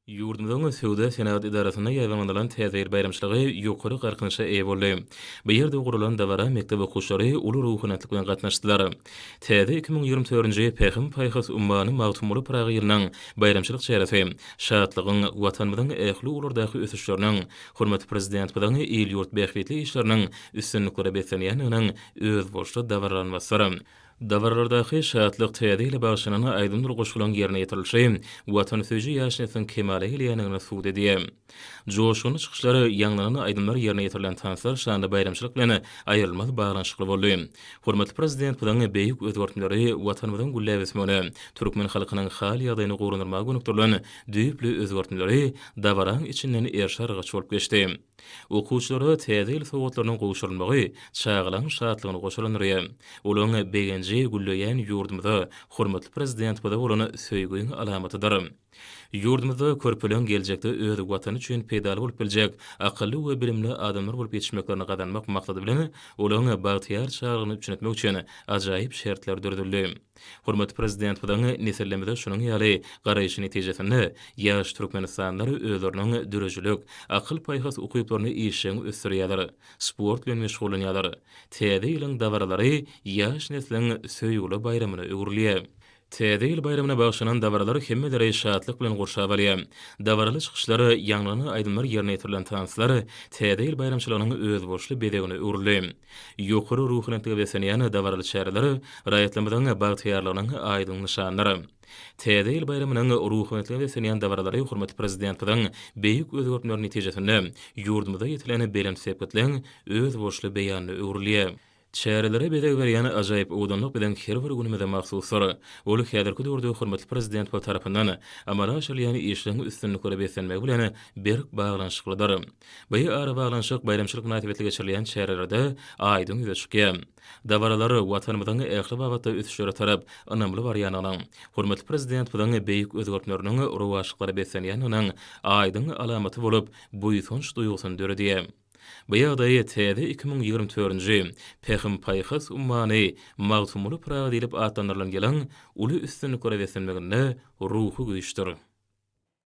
Yurdumyň Söwda Senat idarasyna ýazylandylan täze bayramçylygy ýokary garkynşa eýe boldy. Bu ýerde gurulan dawara mektep okuwçylary uly ruhanyatlyk bilen gatnaşdylar. Täze 2024-nji Pehim paýhas ummany magtumly Praga ýylynyň bayramçylyk çärafi, şadlygyň watanymyzyň ähli ulardaky ösüşleriniň, hormatly prezident bilen el-ýurt bähwetli işleriniň üstünlikleri besenýäniniň öz boşly dawarlanmasy. Dawarlardaky şadlyk täze ile bagşynan aýdymdyr goşulan ýerine ýetirilşi, watan söýji ýaşnasyň kemale ýylýanyny suwd edýär. Joşuny çykyşlary ýanglanan aýdymlar ýerine ýetirilen tanslar şanda bayramçylyk bilen aýrylmaz baglanşykly boldy. Hormatly prezident bilen beýik özgörtmeleri watanymyzyň güllebesmegine, türkmen halkynyň hal ýagdaýyny gorunyrmagy gönükdirilen düýpli özgörtmeleri dawaraň içinden erşer gaç bolup geçdi. Okuwçylary täze il sowgatlarynyň gowşurulmagy çağılan şadlygyny goşulandyr. Olaň begenji güllüýän ýurdumyza hormatly prezident bilen bolan söýgüň alamatydyr. Yurdumyzda körpülen geljekde öz watany üçin peýda bolup biljek akylly we bilimli adamlar bolup ýetişmeklerini gadanmak maksady bilen olaň bagtyar çağryny üçinetmek üçin ajaýyp şertler dürdürdi. Hormatly prezident bilen nesillemizde şunyň ýaly garaýşy netijesinde ýaş türkmenistanlary özleriniň dürejlik, akyl paýhas ukyplaryny işeň ösdürýärler, sport bilen meşgullanýarlar. Täze ýylyň dawarlary ýaş nesliň söýgüli bayramyna öwrülýär. Täze ýyl bayramyna bagşlanan dawarlar hemmeleri şadlyk bilen gorşabalýar. Dawarly çykyşlary ýanglanan aýdymlar ýerine ýetirilen tanslar täze ýyl bayramçylygynyň öz boşly bedegine öwrülýär. Ýokary ruhanyatlyga besenýän dawarly şäherleri raýatlamyzyň bagtyarlygynyň aýdym nyşanlary. Täze ýyl bayramynyň ruhanyatlyga besenýän dawarlary hormatly prezident bilen beýik özgörtmeler netijesinde ýurdumyzda ýetilen beýram sepetleň öz boşly beýanyny öwrülýär. Çäherelere bedeg berýän ajaýyp uwdanlyk bilen her bir günümizde mahsuslar. Ol häzirki döwürde hormatly prezident we tarapyndan amala aşylýan işleň üstünlikleri besenmek bilen berk baglanşyklydyr. Bu ara baglanşyk bayramçylyk münasibetli geçirilýän çäherelerde aýdyň ýüze çykýar. Dawarlary watanymyzyň ähli wagtda ösüşleri tarap anamly barýanyň, hormatly prezident bilen beýik özgörtmeleriniň ruwaşyklary besenýäniniň aýdyň alamaty bolup buýsunç duýgusyny döredýär. Bu ýagdaý täze 2024-nji Pehim paýhas ummany magtumly Praga diýilip atlandyrylan gelen uly üstünlikleri besenmegine ruhy güýçdir.